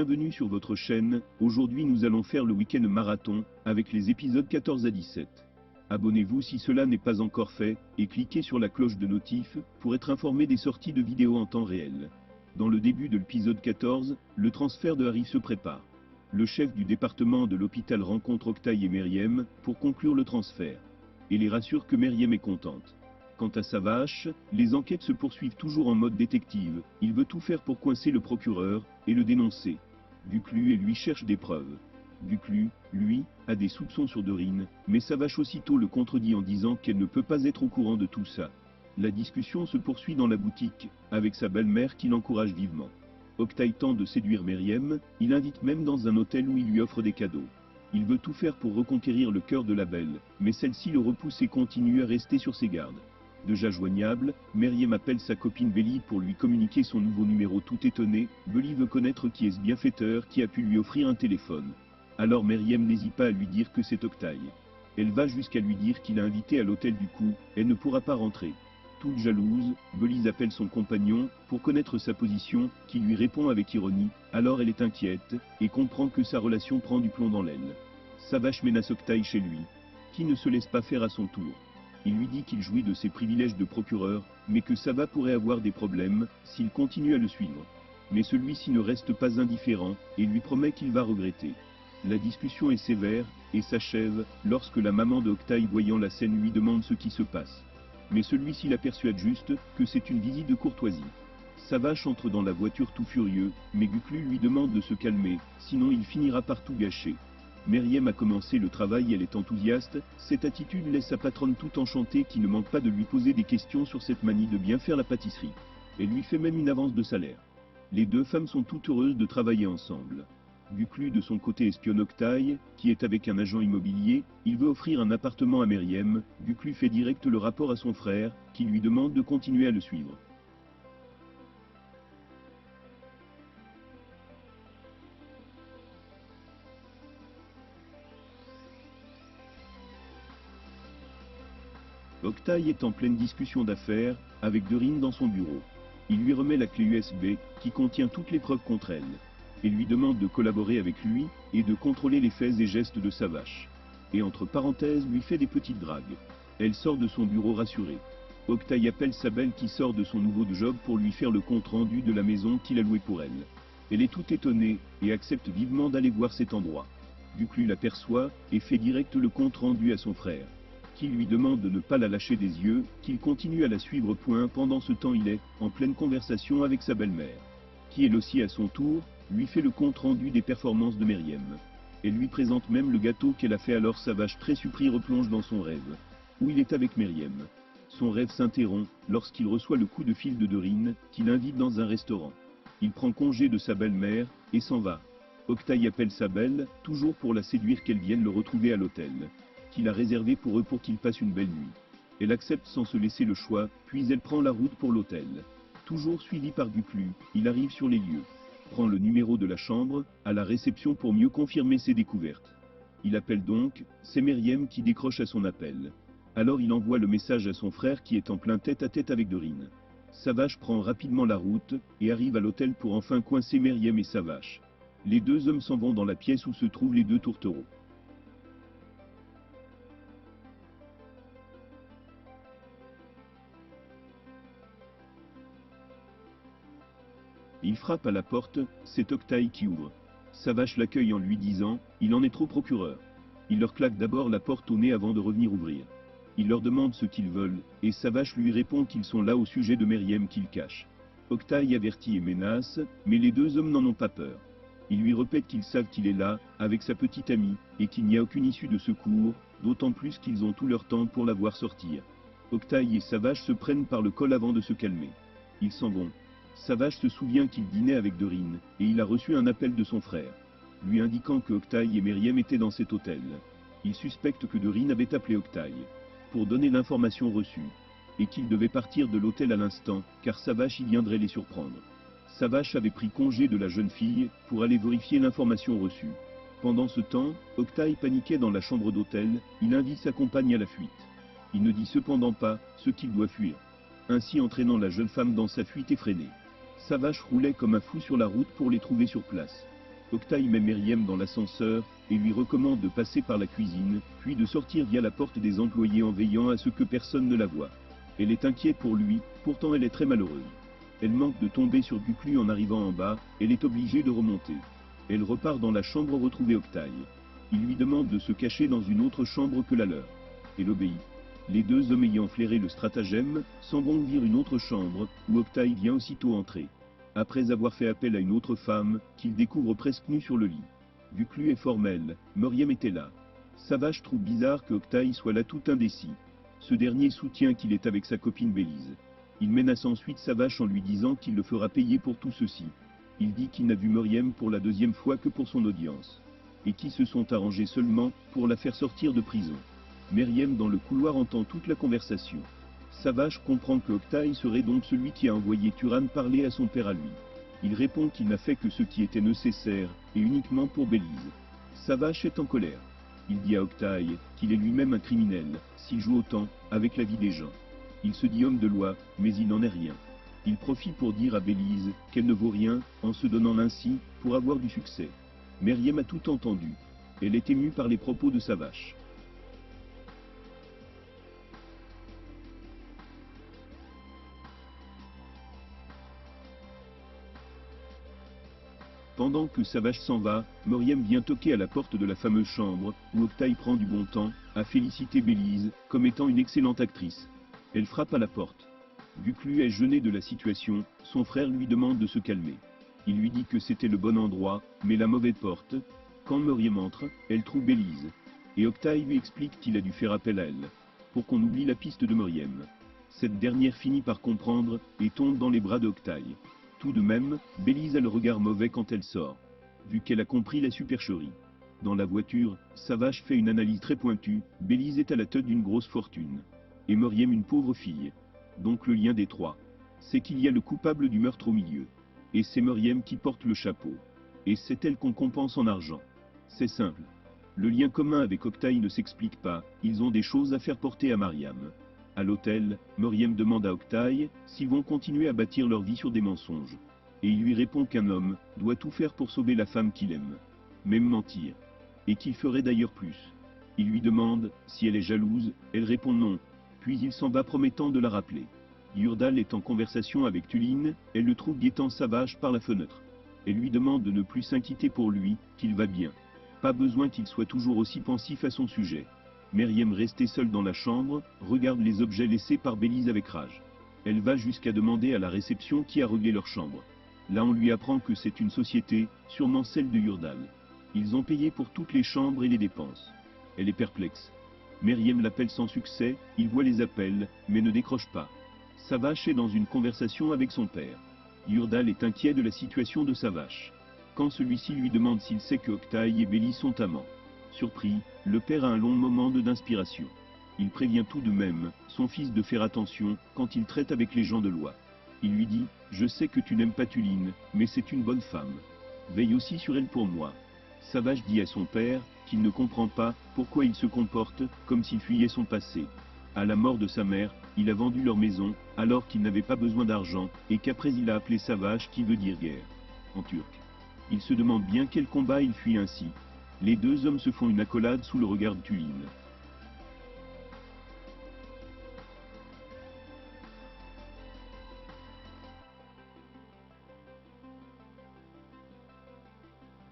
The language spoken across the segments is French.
Bienvenue sur votre chaîne. Aujourd'hui nous allons faire le week-end marathon, avec les épisodes 14 à 17. Abonnez-vous si cela n'est pas encore fait, et cliquez sur la cloche de notif, pour être informé des sorties de vidéos en temps réel. Dans le début de l'épisode 14, le transfert de Harry se prépare. Le chef du département de l'hôpital rencontre Octaï et Meriem, pour conclure le transfert. Et les rassure que Meriem est contente. Quant à Savache, les enquêtes se poursuivent toujours en mode détective, il veut tout faire pour coincer le procureur, et le dénoncer. Duclu et lui cherchent des preuves. Duclu, lui, a des soupçons sur Dorine, mais Savache aussitôt le contredit en disant qu'elle ne peut pas être au courant de tout ça. La discussion se poursuit dans la boutique, avec sa belle-mère qui l'encourage vivement. Octaï tente de séduire Meriem, il l'invite même dans un hôtel où il lui offre des cadeaux. Il veut tout faire pour reconquérir le cœur de la belle, mais celle-ci le repousse et continue à rester sur ses gardes. Déjà joignable, Meriem appelle sa copine Belly pour lui communiquer son nouveau numéro tout étonné. Belly veut connaître qui est ce bienfaiteur qui a pu lui offrir un téléphone. Alors Meriem n'hésite pas à lui dire que c'est Octaï. Elle va jusqu'à lui dire qu'il a invité à l'hôtel du coup, elle ne pourra pas rentrer. Toute jalouse, Belly appelle son compagnon, pour connaître sa position, qui lui répond avec ironie, alors elle est inquiète, et comprend que sa relation prend du plomb dans l'aile. Savache menace Octaï chez lui, qui ne se laisse pas faire à son tour. Il lui dit qu'il jouit de ses privilèges de procureur, mais que Sava pourrait avoir des problèmes, s'il continue à le suivre. Mais celui-ci ne reste pas indifférent, et lui promet qu'il va regretter. La discussion est sévère, et s'achève, lorsque la maman d'Octaï voyant la scène lui demande ce qui se passe. Mais celui-ci la persuade juste, que c'est une visite de courtoisie. Savache entre dans la voiture tout furieux, mais Duclu lui demande de se calmer, sinon il finira par tout gâcher. Meriem a commencé le travail, elle est enthousiaste, cette attitude laisse sa patronne tout enchantée qui ne manque pas de lui poser des questions sur cette manie de bien faire la pâtisserie. Elle lui fait même une avance de salaire. Les deux femmes sont toutes heureuses de travailler ensemble. Duclu de son côté espionne Octaï, qui est avec un agent immobilier, il veut offrir un appartement à Meriem. Duclu fait direct le rapport à son frère, qui lui demande de continuer à le suivre. Octaï est en pleine discussion d'affaires, avec Dorine dans son bureau. Il lui remet la clé USB, qui contient toutes les preuves contre elle, et lui demande de collaborer avec lui, et de contrôler les faits et gestes de Savache. Et entre parenthèses lui fait des petites dragues. Elle sort de son bureau rassurée. Octaï appelle sa belle qui sort de son nouveau job pour lui faire le compte rendu de la maison qu'il a louée pour elle. Elle est toute étonnée, et accepte vivement d'aller voir cet endroit. Duclu l'aperçoit, et fait direct le compte rendu à son frère, qui lui demande de ne pas la lâcher des yeux, qu'il continue à la suivre. Pendant ce temps il est en pleine conversation avec sa belle-mère, qui elle aussi à son tour, lui fait le compte rendu des performances de Meriem. Elle lui présente même le gâteau qu'elle a fait. Alors Savache très surpris replonge dans son rêve, où il est avec Meriem. Son rêve s'interrompt, lorsqu'il reçoit le coup de fil de Dorine, qui l'invite dans un restaurant. Il prend congé de sa belle-mère, et s'en va. Octaï appelle sa belle, toujours pour la séduire qu'elle vienne le retrouver à l'hôtel, qu'il a réservé pour eux pour qu'ils passent une belle nuit. Elle accepte sans se laisser le choix, puis elle prend la route pour l'hôtel. Toujours suivi par Duclu, il arrive sur les lieux, prend le numéro de la chambre, à la réception pour mieux confirmer ses découvertes. Il appelle donc, c'est Meriem qui décroche à son appel. Alors il envoie le message à son frère qui est en plein tête-à-tête avec Dorine. Savache prend rapidement la route, et arrive à l'hôtel pour enfin coincer Meriem et Savache. Les deux hommes s'en vont dans la pièce où se trouvent les deux tourtereaux. Il frappe à la porte, c'est Octaï qui ouvre. Savache l'accueille en lui disant, il en est trop procureur. Il leur claque d'abord la porte au nez avant de revenir ouvrir. Il leur demande ce qu'ils veulent, et Savache lui répond qu'ils sont là au sujet de Meriem qu'il cache. Octaï avertit et menace, mais les deux hommes n'en ont pas peur. Ils lui répètent qu'ils savent qu'il est là, avec sa petite amie, et qu'il n'y a aucune issue de secours, d'autant plus qu'ils ont tout leur temps pour la voir sortir. Octaï et Savache se prennent par le col avant de se calmer. Ils s'en vont. Savache se souvient qu'il dînait avec Dorine, et il a reçu un appel de son frère, lui indiquant que Octaï et Meriem étaient dans cet hôtel. Il suspecte que Dorine avait appelé Octaï, pour donner l'information reçue, et qu'il devait partir de l'hôtel à l'instant, car Savache y viendrait les surprendre. Savache avait pris congé de la jeune fille, pour aller vérifier l'information reçue. Pendant ce temps, Octaï paniquait dans la chambre d'hôtel, il invite sa compagne à la fuite. Il ne dit cependant pas ce qu'il doit fuir, ainsi entraînant la jeune femme dans sa fuite effrénée. Savache roulait comme un fou sur la route pour les trouver sur place. Octaï met Myriam dans l'ascenseur et lui recommande de passer par la cuisine, puis de sortir via la porte des employés en veillant à ce que personne ne la voie. Elle est inquiète pour lui, pourtant elle est très malheureuse. Elle manque de tomber sur Guclu en arrivant en bas, elle est obligée de remonter. Elle repart dans la chambre retrouver Octaï. Il lui demande de se cacher dans une autre chambre que la leur. Elle obéit. Les deux hommes ayant flairé le stratagème, s'en vont vers une autre chambre, où Octaï vient aussitôt entrer. Après avoir fait appel à une autre femme, qu'il découvre presque nue sur le lit. Guclu est formel, Myriam était là. Savage trouve bizarre que Octaï soit là tout indécis. Ce dernier soutient qu'il est avec sa copine Bélise. Il menace ensuite Savage en lui disant qu'il le fera payer pour tout ceci. Il dit qu'il n'a vu Myriam pour la deuxième fois que pour son audience. Et qu'ils se sont arrangés seulement pour la faire sortir de prison. Myriam dans le couloir entend toute la conversation. Savage comprend que Octaï serait donc celui qui a envoyé Turan parler à son père à lui. Il répond qu'il n'a fait que ce qui était nécessaire, et uniquement pour Bélise. Savage est en colère. Il dit à Octaï qu'il est lui-même un criminel, s'il joue autant avec la vie des gens. Il se dit homme de loi, mais il n'en est rien. Il profite pour dire à Bélise qu'elle ne vaut rien, en se donnant ainsi pour avoir du succès. Myriam a tout entendu. Elle est émue par les propos de Savage. Pendant que Savage s'en va, Myriam vient toquer à la porte de la fameuse chambre, où Octaï prend du bon temps à féliciter Bélise comme étant une excellente actrice. Elle frappe à la porte. Guclu est gêné de la situation, son frère lui demande de se calmer. Il lui dit que c'était le bon endroit, mais la mauvaise porte. Quand Myriam entre, elle trouve Bélise. Et Octaï lui explique qu'il a dû faire appel à elle, pour qu'on oublie la piste de Myriam. Cette dernière finit par comprendre et tombe dans les bras d'Octaï. Tout de même, Bélise a le regard mauvais quand elle sort, vu qu'elle a compris la supercherie. Dans la voiture, Savage fait une analyse très pointue, Bélise est à la tête d'une grosse fortune. Et Myriam une pauvre fille. Donc le lien des trois, c'est qu'il y a le coupable du meurtre au milieu. Et c'est Myriam qui porte le chapeau. Et c'est elle qu'on compense en argent. C'est simple. Le lien commun avec Octaï ne s'explique pas, ils ont des choses à faire porter à Myriam. À l'hôtel, Myriam demande à Octaï s'ils vont continuer à bâtir leur vie sur des mensonges. Et il lui répond qu'un homme doit tout faire pour sauver la femme qu'il aime. Même mentir. Et qu'il ferait d'ailleurs plus. Il lui demande si elle est jalouse, elle répond non. Puis il s'en va promettant de la rappeler. Yurdal est en conversation avec Tuline, elle le trouve guettant Savage par la fenêtre. Elle lui demande de ne plus s'inquiéter pour lui, qu'il va bien. Pas besoin qu'il soit toujours aussi pensif à son sujet. Myriam, restée seule dans la chambre, regarde les objets laissés par Bélise avec rage. Elle va jusqu'à demander à la réception qui a réglé leur chambre. Là on lui apprend que c'est une société, sûrement celle de Yurdal. Ils ont payé pour toutes les chambres et les dépenses. Elle est perplexe. Myriam l'appelle sans succès, il voit les appels, mais ne décroche pas. Savage est dans une conversation avec son père. Yurdal est inquiet de la situation de Savage. Quand celui-ci lui demande s'il sait que Octaï et Bélise sont amants. Surpris, le père a un long moment d'inspiration. Il prévient tout de même son fils de faire attention quand il traite avec les gens de loi. Il lui dit « Je sais que tu n'aimes pas Tuline, mais c'est une bonne femme. Veille aussi sur elle pour moi. » Savage dit à son père qu'il ne comprend pas pourquoi il se comporte comme s'il fuyait son passé. À la mort de sa mère, il a vendu leur maison alors qu'il n'avait pas besoin d'argent et qu'après il a appelé Savage qui veut dire guerre, en turc. Il se demande bien quel combat il fuit ainsi. Les deux hommes se font une accolade sous le regard de Tuline.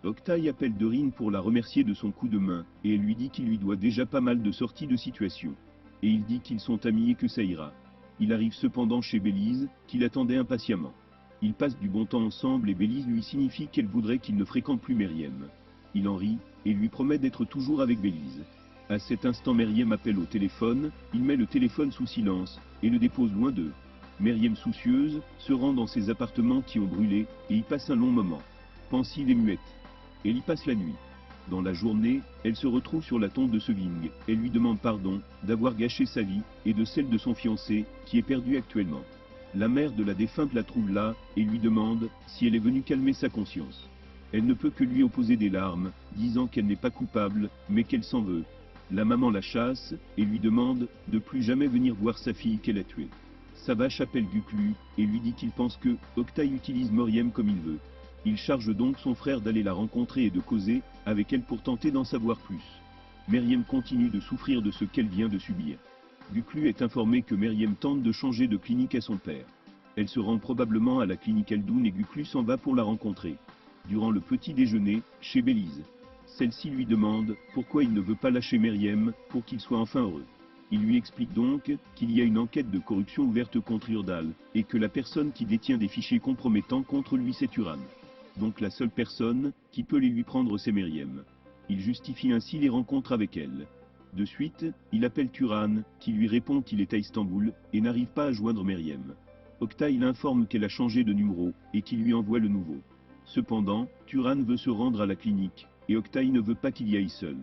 Octaï appelle Dorine pour la remercier de son coup de main, et elle lui dit qu'il lui doit déjà pas mal de sorties de situation. Et il dit qu'ils sont amis et que ça ira. Il arrive cependant chez Bélise, qu'il attendait impatiemment. Ils passent du bon temps ensemble et Bélise lui signifie qu'elle voudrait qu'il ne fréquente plus Myriam. Il en rit, et lui promet d'être toujours avec Bélise. À cet instant Myriam appelle au téléphone, il met le téléphone sous silence, et le dépose loin d'eux. Myriam soucieuse, se rend dans ses appartements qui ont brûlé, et y passe un long moment. Pensive et muette. Elle y passe la nuit. Dans la journée, elle se retrouve sur la tombe de Seving. Elle lui demande pardon d'avoir gâché sa vie et de celle de son fiancé, qui est perdu actuellement. La mère de la défunte la trouve là et lui demande si elle est venue calmer sa conscience. Elle ne peut que lui opposer des larmes, disant qu'elle n'est pas coupable, mais qu'elle s'en veut. La maman la chasse et lui demande de plus jamais venir voir sa fille qu'elle a tuée. Savage appelle Guclu et lui dit qu'il pense que Octaï utilise Myriam comme il veut. Il charge donc son frère d'aller la rencontrer et de causer avec elle pour tenter d'en savoir plus. Meriem continue de souffrir de ce qu'elle vient de subir. Guklu est informé que Meriem tente de changer de clinique à son père. Elle se rend probablement à la clinique Eldoun et Guklu s'en va pour la rencontrer. Durant le petit déjeuner, chez Bélise. Celle-ci lui demande pourquoi il ne veut pas lâcher Meriem pour qu'il soit enfin heureux. Il lui explique donc qu'il y a une enquête de corruption ouverte contre Yurdal, et que la personne qui détient des fichiers compromettants contre lui c'est Turan. Donc la seule personne qui peut les lui prendre c'est Meriem. Il justifie ainsi les rencontres avec elle. De suite, il appelle Turan, qui lui répond qu'il est à Istanbul, et n'arrive pas à joindre Meriem. Oktay l'informe qu'elle a changé de numéro, et qu'il lui envoie le nouveau. Cependant, Turan veut se rendre à la clinique, et Oktay ne veut pas qu'il y aille seul.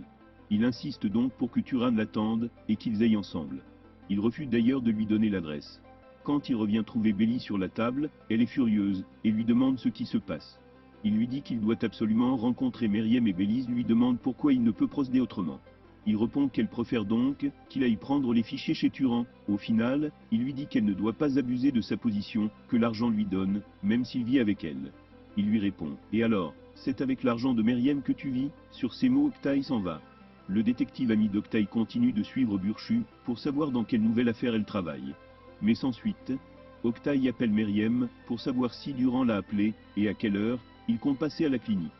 Il insiste donc pour que Turan l'attende, et qu'ils aillent ensemble. Il refuse d'ailleurs de lui donner l'adresse. Quand il revient trouver Belly sur la table, elle est furieuse, et lui demande ce qui se passe. Il lui dit qu'il doit absolument rencontrer Meriem et Bélise lui demande pourquoi il ne peut procéder autrement. Il répond qu'elle préfère donc qu'il aille prendre les fichiers chez Turan. Au final, il lui dit qu'elle ne doit pas abuser de sa position, que l'argent lui donne, même s'il vit avec elle. Il lui répond « Et alors, c'est avec l'argent de Meriem que tu vis ?» Sur ces mots, Oktay s'en va. Le détective ami d'Oktay continue de suivre Burchu pour savoir dans quelle nouvelle affaire elle travaille. Mais sans suite, Oktay appelle Meriem pour savoir si Durand l'a appelé et à quelle heure il compte passer à la clinique.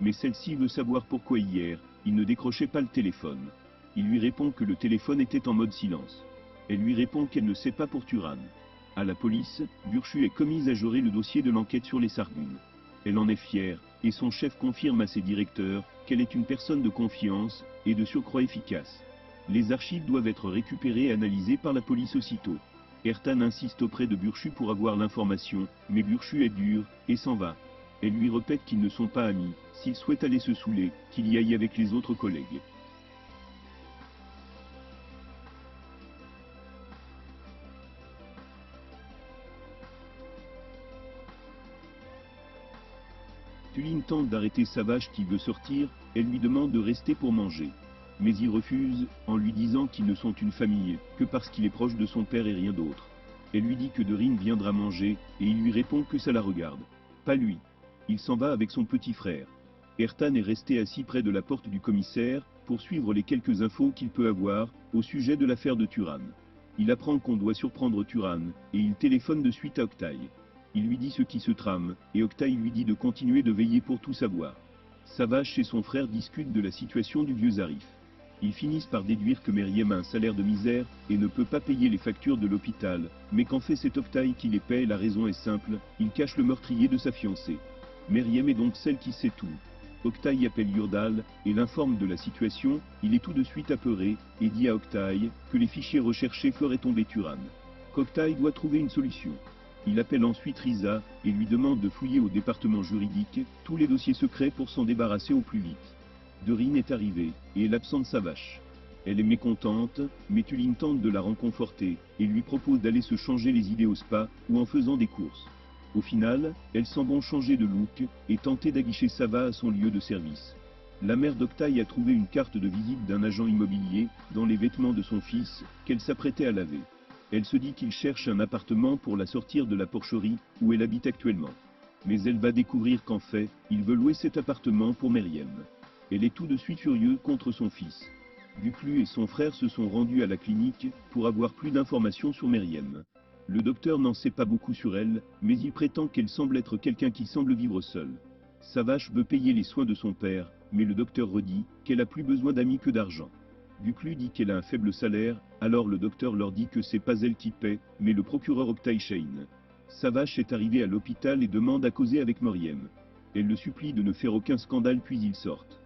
Mais celle-ci veut savoir pourquoi hier, il ne décrochait pas le téléphone. Il lui répond que le téléphone était en mode silence. Elle lui répond qu'elle ne sait pas pour Turan. À la police, Burchu est commise à gérer le dossier de l'enquête sur les Sargunes. Elle en est fière, et son chef confirme à ses directeurs qu'elle est une personne de confiance et de surcroît efficace. Les archives doivent être récupérées et analysées par la police aussitôt. Ertan insiste auprès de Burchu pour avoir l'information, mais Burchu est dur et s'en va. Elle lui répète qu'ils ne sont pas amis, s'il souhaite aller se saouler, qu'il y aille avec les autres collègues. Tulin tente d'arrêter Savage qui veut sortir, elle lui demande de rester pour manger. Mais il refuse, en lui disant qu'ils ne sont une famille, que parce qu'il est proche de son père et rien d'autre. Elle lui dit que Dorine viendra manger, et il lui répond que ça la regarde. Pas lui. Il s'en va avec son petit frère. Ertan est resté assis près de la porte du commissaire, pour suivre les quelques infos qu'il peut avoir, au sujet de l'affaire de Turan. Il apprend qu'on doit surprendre Turan, et il téléphone de suite à Oktay. Il lui dit ce qui se trame, et Oktay lui dit de continuer de veiller pour tout savoir. Savage et son frère discutent de la situation du vieux Zarif. Ils finissent par déduire que Meriem a un salaire de misère et ne peut pas payer les factures de l'hôpital, mais qu'en fait c'est Oktay qui les paie. La raison est simple, il cache le meurtrier de sa fiancée. Meriem est donc celle qui sait tout. Oktay appelle Yurdal et l'informe de la situation, il est tout de suite apeuré et dit à Oktay que les fichiers recherchés feraient tomber Turan. Qu'Oktay doit trouver une solution. Il appelle ensuite Riza et lui demande de fouiller au département juridique tous les dossiers secrets pour s'en débarrasser au plus vite. Dorine est arrivée et elle absente sa vache. Elle est mécontente, mais Tulin tente de la réconforter et lui propose d'aller se changer les idées au spa ou en faisant des courses. Au final, elle sent bon changer de look et tenter d'aguicher Sava à son lieu de service. La mère d'Oktay a trouvé une carte de visite d'un agent immobilier dans les vêtements de son fils qu'elle s'apprêtait à laver. Elle se dit qu'il cherche un appartement pour la sortir de la porcherie où elle habite actuellement. Mais elle va découvrir qu'en fait, il veut louer cet appartement pour Meriem. Elle est tout de suite furieuse contre son fils. Guklu et son frère se sont rendus à la clinique pour avoir plus d'informations sur Meriem. Le docteur n'en sait pas beaucoup sur elle, mais il prétend qu'elle semble être quelqu'un qui semble vivre seul. Savage veut payer les soins de son père, mais le docteur redit qu'elle a plus besoin d'amis que d'argent. Guklu dit qu'elle a un faible salaire, alors le docteur leur dit que c'est pas elle qui paie, mais le procureur Oktay Shane. Savage est arrivé à l'hôpital et demande à causer avec Meriem. Elle le supplie de ne faire aucun scandale puis ils sortent.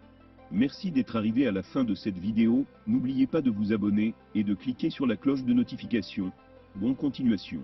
Merci d'être arrivé à la fin de cette vidéo, n'oubliez pas de vous abonner et de cliquer sur la cloche de notification. Bonne continuation.